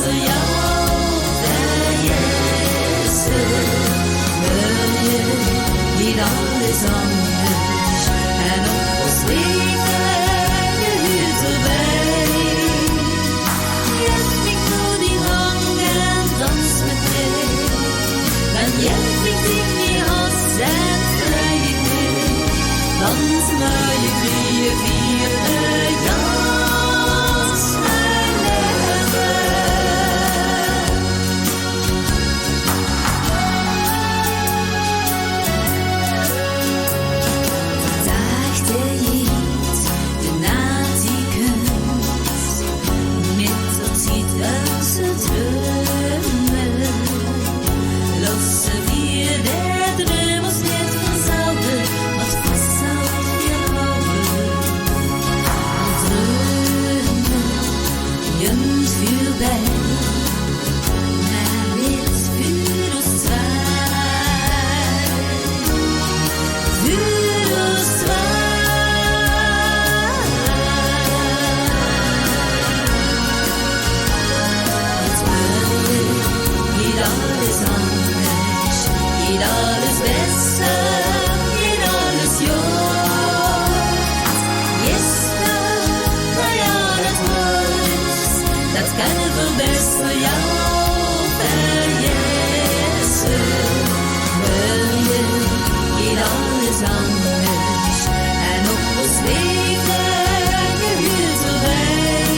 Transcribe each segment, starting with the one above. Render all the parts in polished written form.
beste jou vergessen. Wil je niet alles anders en op ons leven gehuurd erbij? Hjälp mig på din hången, dans med mig. Dan hjälp mig till i halsen, flöjt ner. Dans med je vrije vierde dans mijn leven. Dachte niet de nazikunst met dat Zietelse drömmen. Lossen wir der Dröm oss net van zelden, wat vasthoudt je houden. Drömmen gömt voorbij, maar niet voor ons twee. Voor ons twee. Niet alles anders, niet alles beste, niet alles jood. Gisteren bij jou het woord, dat kan voor beste jou vergessen. Wil je niet alles anders en op ons leven gehuurd erbij?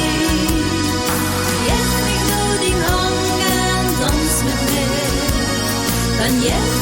Hjälp mig nu din hången, dans med mig. Dan hjälp